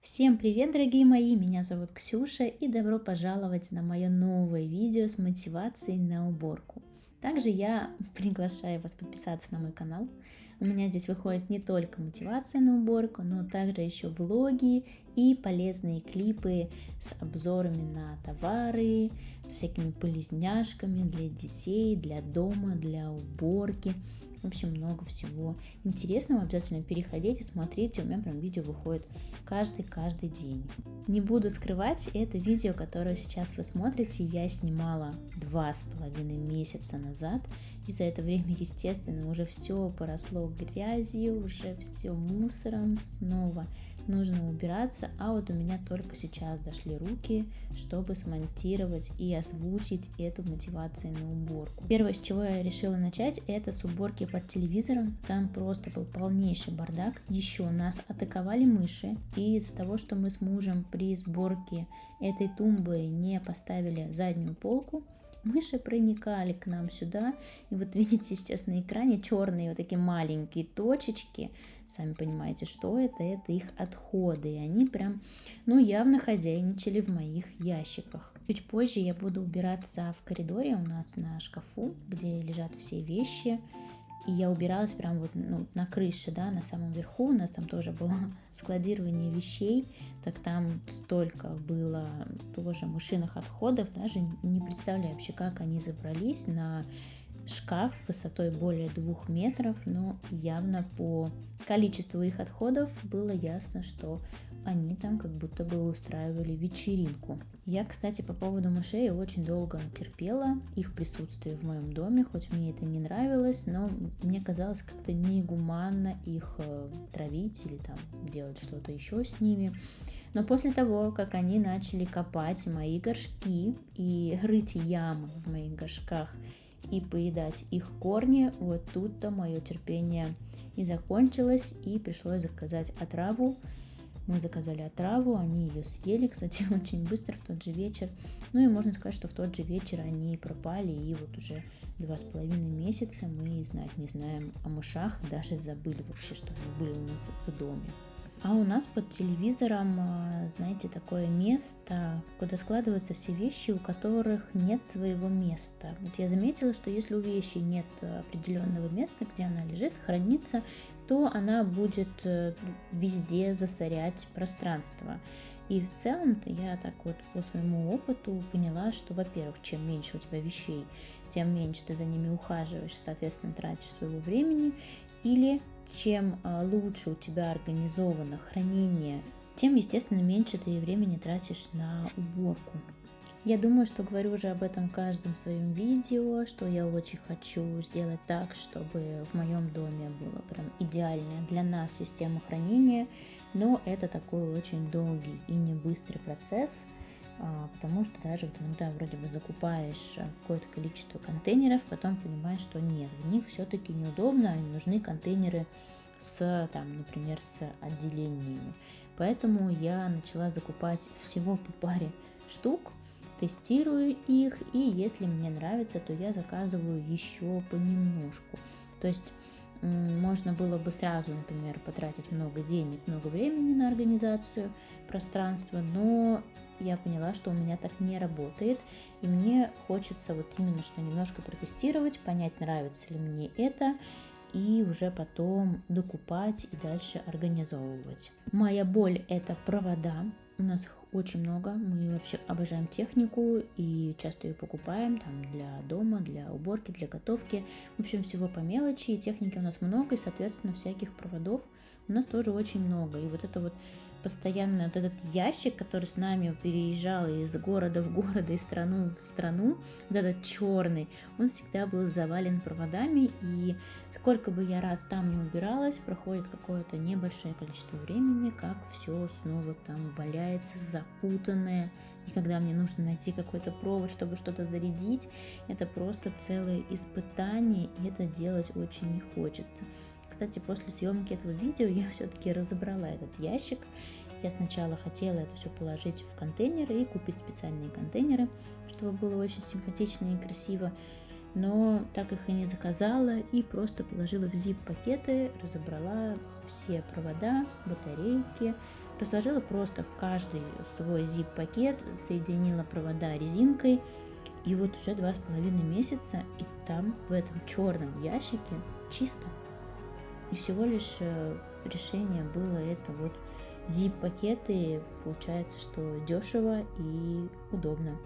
Всем привет, дорогие мои! Меня зовут Ксюша и добро пожаловать на мое новое видео с мотивацией на уборку. Также я приглашаю вас подписаться на мой канал. У меня здесь выходит не только мотивация на уборку, но также еще влоги и полезные клипы с обзорами на товары, с всякими полезняшками для детей, для дома, для уборки. В общем, много всего интересного. Обязательно переходите, смотрите. У меня прям видео выходит каждый день. Не буду скрывать, это видео, которое сейчас вы смотрите, я снимала 2,5 месяца назад. И за это время, естественно, уже все поросло грязью, уже все мусором снова. Нужно убираться, а вот у меня только сейчас дошли руки, чтобы смонтировать и озвучить эту мотивацию на уборку. Первое, с чего я решила начать, это с уборки под телевизором. Там просто был полнейший бардак. Еще нас атаковали мыши, и из-за того, что мы с мужем при сборке этой тумбы не поставили заднюю полку, мыши проникали к нам сюда. И вот видите сейчас на экране черные вот такие маленькие точечки. Сами понимаете, что это? Это их отходы. И они прям, явно хозяйничали в моих ящиках. Чуть позже я буду убираться в коридоре у нас на шкафу, где лежат все вещи. И я убиралась прям вот на крыше, да, на самом верху. У нас там тоже было складирование вещей. Так там столько было тоже мышиных отходов. Даже не представляю вообще, как они забрались на шкаф высотой более 2 метров. Но явно по количеству их отходов было ясно, что они там как будто бы устраивали вечеринку. Я, кстати, по поводу мышей очень долго терпела их присутствие в моем доме, хоть мне это не нравилось, но мне казалось как-то негуманно их травить или там делать что-то еще с ними. Но после того, как они начали копать мои горшки и рыть ямы в моих горшках и поедать их корни, вот тут-то мое терпение и закончилось, и пришлось заказать отраву. Мы заказали отраву, они ее съели, кстати, очень быстро, в тот же вечер. Ну и можно сказать, что в тот же вечер они пропали, и вот уже 2,5 месяца мы знать не знаем о мышах, даже забыли вообще, что они были у нас в доме. А у нас под телевизором, знаете, такое место, куда складываются все вещи, у которых нет своего места. Вот я заметила, что если у вещи нет определенного места, где она лежит, хранится, то она будет везде засорять пространство. И в целом-то я так вот по своему опыту поняла, что, во-первых, чем меньше у тебя вещей, тем меньше ты за ними ухаживаешь, соответственно, тратишь своего времени. Или чем лучше у тебя организовано хранение, тем, естественно, меньше ты времени тратишь на уборку. Я думаю, что говорю уже об этом в каждом своем видео, что я очень хочу сделать так, чтобы в моем доме была прям идеальная для нас система хранения, но это такой очень долгий и не быстрый процесс, потому что даже вот иногда вроде бы закупаешь какое-то количество контейнеров, потом понимаешь, что нет, в них все-таки неудобно, нужны контейнеры с, там, например, с отделениями. Поэтому я начала закупать всего по паре штук, тестирую их, и если мне нравится, то я заказываю еще понемножку. То есть можно было бы сразу, например, потратить много денег, много времени на организацию пространства, но я поняла, что у меня так не работает, и мне хочется вот именно что немножко протестировать, понять, нравится ли мне это, и уже потом докупать и дальше организовывать. Моя боль – это провода. У нас их очень много, мы вообще обожаем технику и часто ее покупаем там для дома, для уборки, для готовки. В общем, всего по мелочи, и техники у нас много, и, соответственно, всяких проводов у нас тоже очень много. И вот это вот постоянно вот этот ящик, который с нами переезжал из города в город, из страну в страну, вот этот черный, он всегда был завален проводами, и сколько бы я раз там не убиралась, проходит какое-то небольшое количество времени, как все снова там валяется, запутанное. И когда мне нужно найти какой-то провод, чтобы что-то зарядить, это просто целое испытание, и это делать очень не хочется. Кстати, после съемки этого видео я все-таки разобрала этот ящик. Я сначала хотела это все положить в контейнеры и купить специальные контейнеры, чтобы было очень симпатично и красиво. Но так их и не заказала, и просто положила в zip-пакеты, разобрала все провода, батарейки, разложила просто в каждый свой zip-пакет, соединила провода резинкой, и вот уже 2,5 месяца, и там в этом черном ящике чисто. И всего лишь решение было это вот zip-пакеты, получается, что дешево и удобно.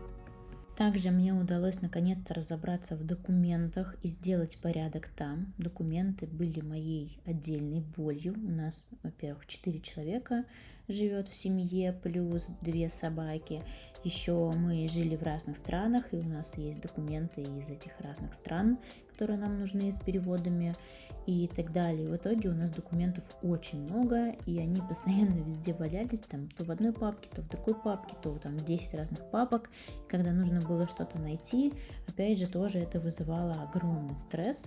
Также мне удалось наконец-то разобраться в документах и сделать порядок там. Документы были моей отдельной болью. У нас, во-первых, 4 человека живет в семье, плюс 2 собаки. Еще мы жили в разных странах, и у нас есть документы из этих разных стран, которые нам нужны с переводами и так далее. В итоге у нас документов очень много, и они постоянно везде валялись, там то в одной папке, то в другой папке, то там 10 разных папок. И когда нужно было что-то найти, опять же, тоже это вызывало огромный стресс.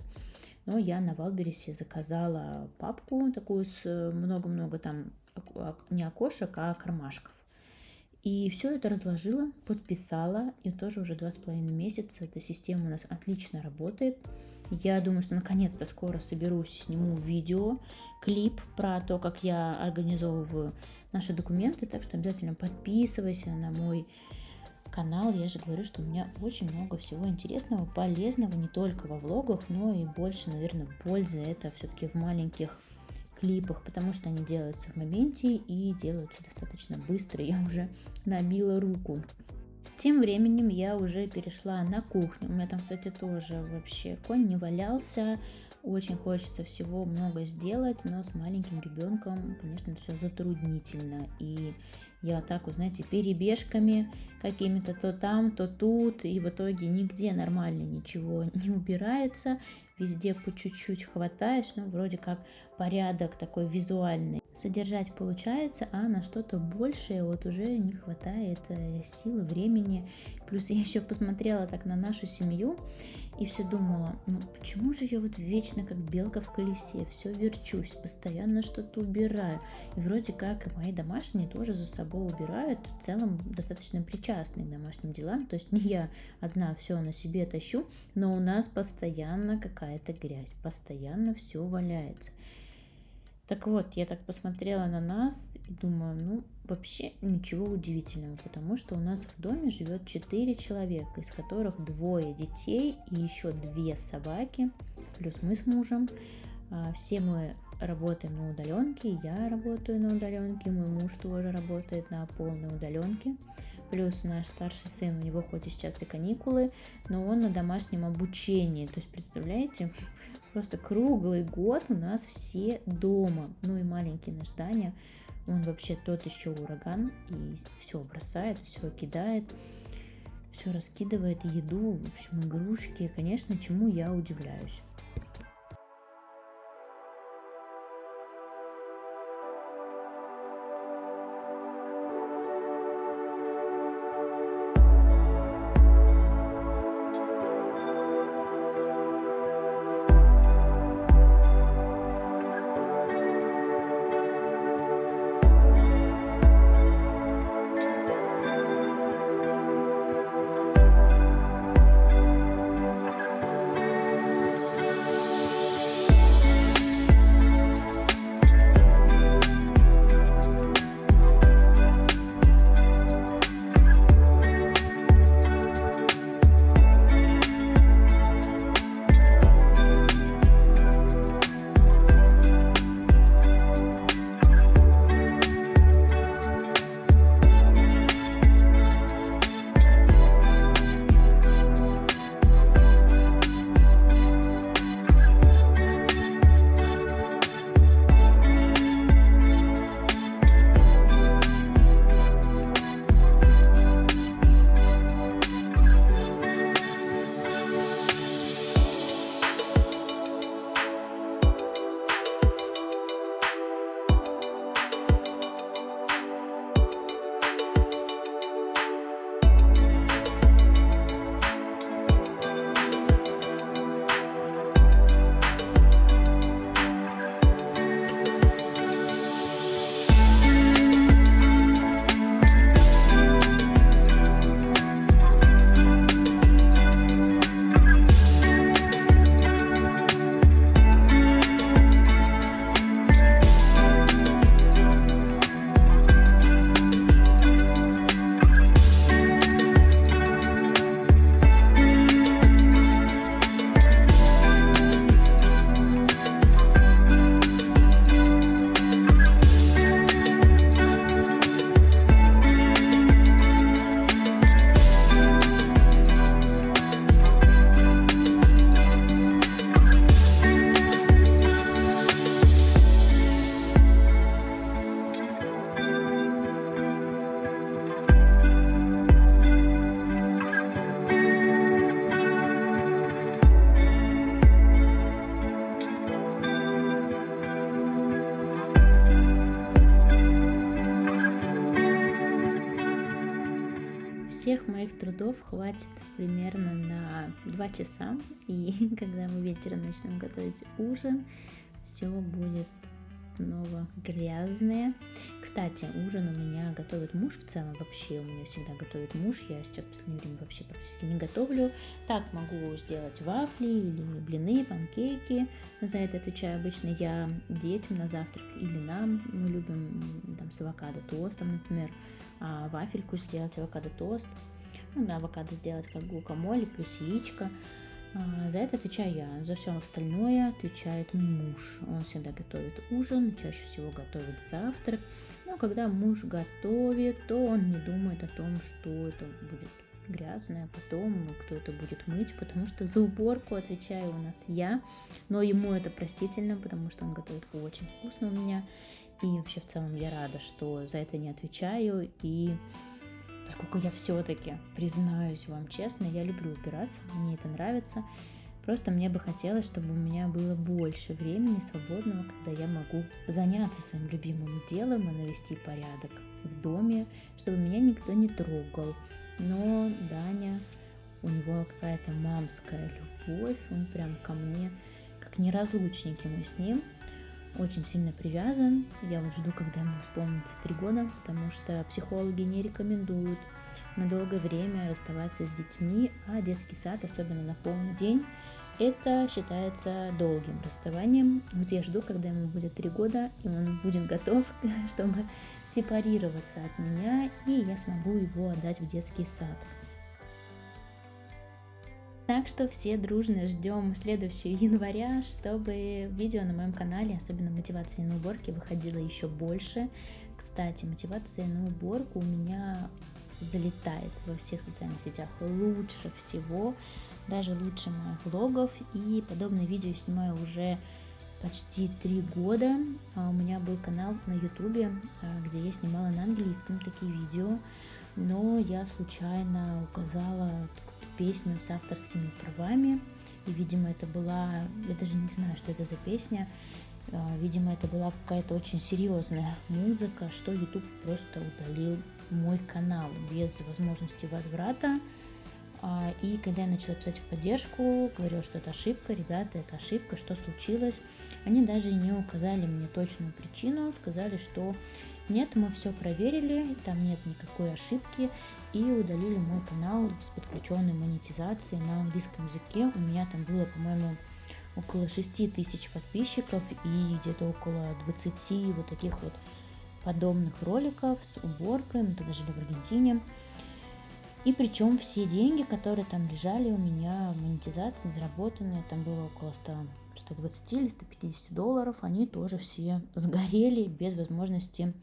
Но я на Валбересе заказала папку такую с много-много там не окошек, а кармашков. И все это разложила, подписала, и тоже уже 2,5 месяца эта система у нас отлично работает. Я думаю, что наконец-то скоро соберусь и сниму видео, клип про то, как я организовываю наши документы, так что обязательно подписывайся на мой канал. Я же говорю, что у меня очень много всего интересного, полезного, не только во влогах, но и больше, наверное, пользы это все-таки в маленьких клипах, потому что они делаются в моменте и делаются достаточно быстро. Я уже набила руку. Тем временем я уже перешла на кухню. У меня там, кстати, тоже вообще конь не валялся. Очень хочется всего много сделать, но с маленьким ребенком, конечно, все затруднительно. И я вот так вот, знаете, перебежками какими-то то там, то тут, и в итоге нигде нормально ничего не убирается, везде по чуть-чуть хватаешь, ну, вроде как порядок такой визуальный содержать получается, а на что-то большее вот уже не хватает силы, времени. Плюс я еще посмотрела так на нашу семью и все думала, ну почему же я вот вечно как белка в колесе, все верчусь, постоянно что-то убираю. И вроде как и мои домашние тоже за собой убирают, в целом достаточно причастны к домашним делам, то есть не я одна все на себе тащу, но у нас постоянно какая-то грязь, постоянно все валяется. Так вот, я так посмотрела на нас и думаю, ну, вообще ничего удивительного, потому что у нас в доме живет 4 человека, из которых 2 детей и еще 2 собаки, плюс мы с мужем. Все мы работаем на удаленке, я работаю на удаленке, мой муж тоже работает на полной удаленке. Плюс наш старший сын, у него хоть и сейчас и каникулы, но он на домашнем обучении. То есть, представляете, просто круглый год у нас все дома. Ну и маленький наш Даня, он вообще тот еще ураган. И все бросает, все кидает, все раскидывает, еду, в общем, игрушки. Конечно, чему я удивляюсь. всех моих трудов хватит примерно на 2 часа, и когда мы вечером начнем готовить ужин, все будет снова грязное. Кстати, ужин у меня готовит муж в целом, вообще у меня всегда готовит муж, я сейчас в последнее время вообще практически не готовлю. Так могу сделать вафли или блины, панкейки, за это отвечаю обычно я детям на завтрак или нам, мы любим там с авокадо тостом, например, вафельку сделать, авокадо тост, на авокадо сделать как гуакамоле плюс яичко. За это отвечаю я, за все остальное отвечает муж. Он всегда готовит ужин, чаще всего готовит завтрак. Но когда муж готовит, то он не думает о том, что это будет грязное, потом кто это будет мыть, потому что за уборку отвечаю у нас я. Но ему это простительно, потому что он готовит очень вкусно у меня. И вообще в целом я рада, что за это не отвечаю. И поскольку я все-таки, признаюсь вам честно, я люблю убираться, мне это нравится. Просто мне бы хотелось, чтобы у меня было больше времени свободного, когда я могу заняться своим любимым делом и навести порядок в доме, чтобы меня никто не трогал. Но Даня, у него какая-то мамская любовь, он прям ко мне, как неразлучники мы с ним. Очень сильно привязан. Я вот жду, когда ему исполнится 3 года, потому что психологи не рекомендуют на долгое время расставаться с детьми, а детский сад, особенно на полный день, это считается долгим расставанием. Вот я жду, когда ему будет 3 года, и он будет готов, чтобы сепарироваться от меня, и я смогу его отдать в детский сад. Так что все дружно ждем следующего января, чтобы видео на моем канале, особенно мотивации на уборке, выходило еще больше. Кстати, мотивация на уборку у меня залетает во всех социальных сетях лучше всего, даже лучше моих влогов. И подобные видео я снимаю уже почти 3 года. У меня был канал на ютубе, где я снимала на английском такие видео, но я случайно указала песню с авторскими правами, и, видимо, это была, я даже не знаю, что это за песня, видимо, это была какая-то очень серьезная музыка, что YouTube просто удалил мой канал без возможности возврата. И когда я начала писать в поддержку, говорила, что это ошибка, ребята, это ошибка, что случилось, они даже не указали мне точную причину, сказали, что нет, мы все проверили, там нет никакой ошибки, и удалили мой канал с подключенной монетизацией на английском языке. У меня там было, по-моему, около 6 тысяч подписчиков и где-то около 20 вот таких вот подобных роликов с уборкой. Мы тогда жили в Аргентине. И причем все деньги, которые там лежали у меня в монетизации, заработанные, там было около 120 или 150 долларов, они тоже все сгорели без возможности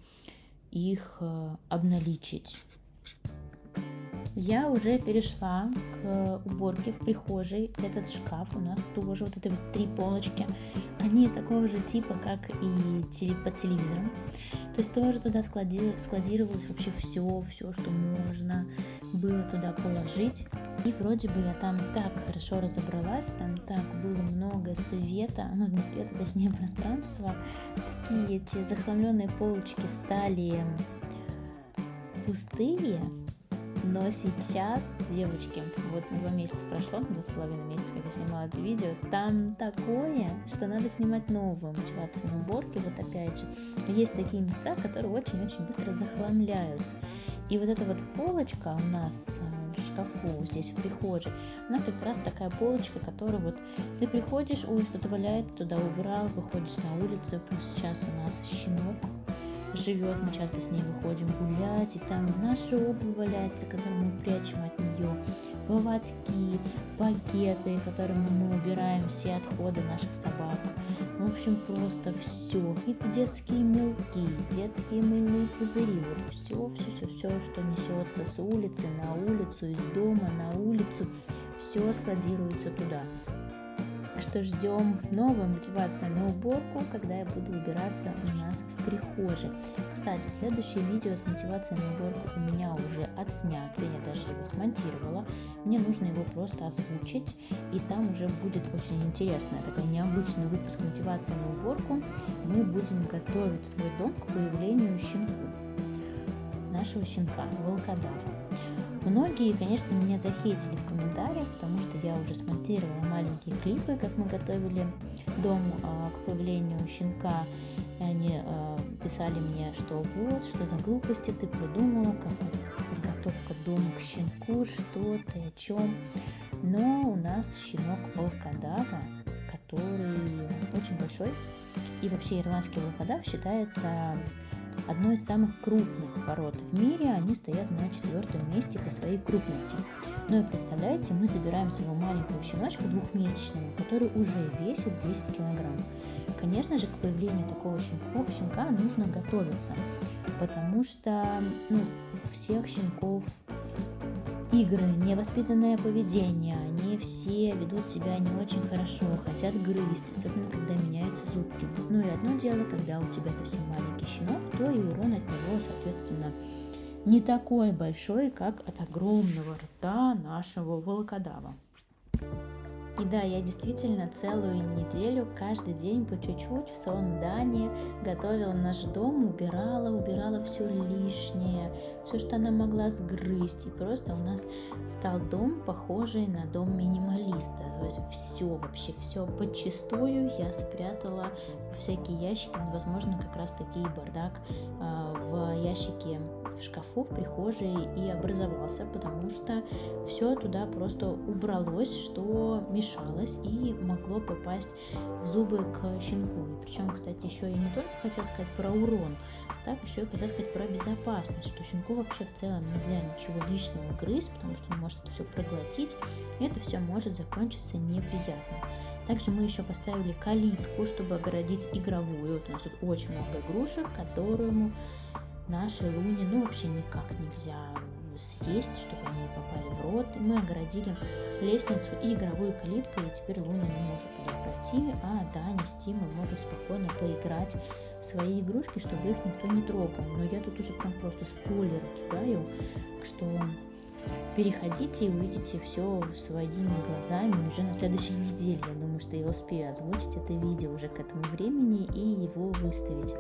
их обналичить. Я уже перешла к уборке в прихожей. Этот шкаф у нас тоже, вот это вот 3 полочки, они такого же типа, как и под телевизором. То есть тоже туда складировалось вообще все, что можно было туда положить. И вроде бы я там так хорошо разобралась, там так было много света, ну не света, точнее пространства. Такие эти захламленные полочки стали пустые. Но сейчас, девочки, вот 2 месяца прошло, 2,5 месяца, как я снимала это видео, там такое, что надо снимать новую мотивацию на уборке. Вот опять же, есть такие места, которые очень-очень быстро захламляются. И вот эта вот полочка у нас в шкафу, здесь в прихожей, она как раз такая полочка, которая вот ты приходишь, ой, что-то валяется, туда убрал, выходишь на улицу, плюс сейчас у нас щенок живет, мы часто с ней выходим гулять, и там наша обувь валяется, которую мы прячем от нее, поводки, пакеты, которыми мы убираем все отходы наших собак. В общем, просто все. Какие-то детские мелки, детские мыльные пузыри, вот все, что несется с улицы на улицу, из дома на улицу, все складируется туда. Что ждем новую мотивацию на уборку, когда я буду убираться у нас в прихожей. Кстати, следующее видео с мотивацией на уборку у меня уже отснято, я даже его смонтировала. Мне нужно его просто озвучить, и там уже будет очень интересная такая необычный выпуск мотивации на уборку. Мы будем готовить свой дом к появлению щенку, нашего щенка, волкодава. Многие, конечно, меня захейтили в комментариях, потому что я уже смонтировала маленькие клипы, как мы готовили дом к появлению щенка. И они писали мне, что вот, что за глупости ты придумала, как подготовка дома к щенку, что ты, о чем. Но у нас щенок волкодава, который очень большой. И вообще ирландский волкодав считается одной из самых крупных пород в мире. Они стоят на 4-м месте по своей крупности. Ну и представляете, мы забираем своего маленького щеночка двухмесячного, который уже весит 10 килограмм. Конечно же, к появлению такого щенка нужно готовиться, потому что у всех щенков игры, невоспитанное поведение, они все ведут себя не очень хорошо, хотят грызть, особенно когда меняются зубки. Ну и одно дело, когда у тебя совсем маленький щенок, то и урон от него, соответственно, не такой большой, как от огромного рта нашего волкодава. И да, я действительно целую неделю, каждый день по чуть-чуть в Сондане готовила наш дом, убирала все лишнее, все, что она могла сгрызть. И просто у нас стал дом, похожий на дом минималиста. То есть все подчистую я спрятала в всякие ящики. Возможно, как раз таки и бардак в ящике в шкафу в прихожей и образовался, потому что все туда просто убралось, что мешалось и могло попасть в зубы к щенку. И причем, кстати, еще я не только хотела сказать про урон, так еще и хотела сказать про безопасность, что щенку вообще в целом нельзя ничего лишнего грызть, потому что он может это все проглотить, и это все может закончиться неприятно. Также мы еще поставили калитку, чтобы огородить игровую. Вот у нас тут очень много игрушек, которому нашей Луне вообще никак нельзя съесть, чтобы они попали в рот. И мы огородили лестницу и игровую калитку, и теперь Луна не может туда пройти, а Даня с Тимой могут спокойно поиграть в свои игрушки, чтобы их никто не трогал. Но я тут уже прям просто спойлер кидаю, что переходите и увидите все своими глазами уже на следующей неделе. Я думаю, что я успею озвучить это видео уже к этому времени и его выставить.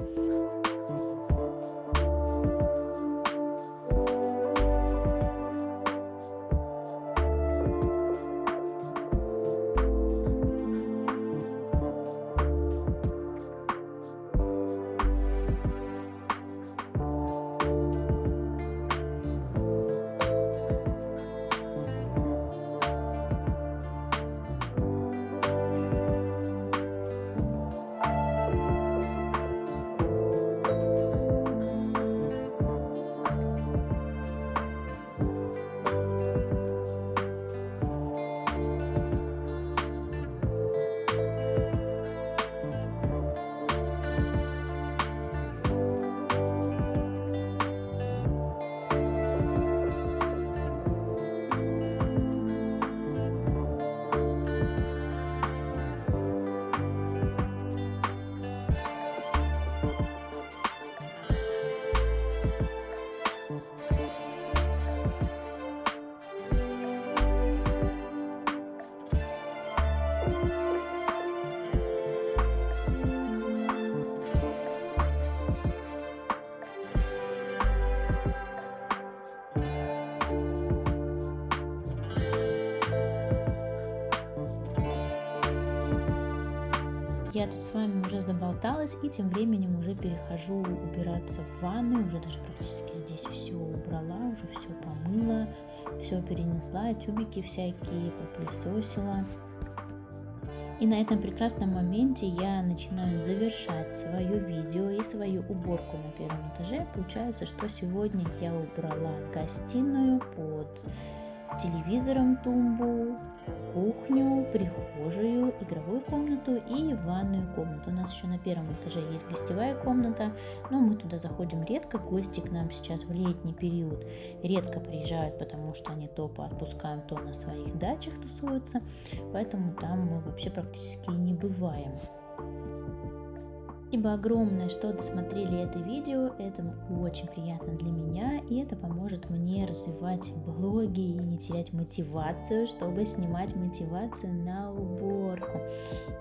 Я тут с вами уже заболталась и тем временем уже перехожу убираться в ванну. Уже даже практически здесь все убрала, уже все помыла, все перенесла, тюбики всякие попылесосила. И на этом прекрасном моменте я начинаю завершать свое видео и свою уборку на первом этаже. Получается, что сегодня я убрала гостиную под телевизором, тумбу, кухню, прихожую, игровую комнату и ванную комнату. У нас еще на первом этаже есть гостевая комната, но мы туда заходим редко. Гости к нам сейчас в летний период редко приезжают, потому что они то по отпускам, то на своих дачах тусуются, поэтому там мы вообще практически не бываем. Спасибо огромное, что досмотрели это видео, это очень приятно для меня, и это поможет мне развивать блоги и не терять мотивацию, чтобы снимать мотивацию на уборку.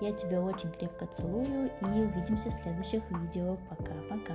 Я тебя очень крепко целую и увидимся в следующих видео. Пока-пока.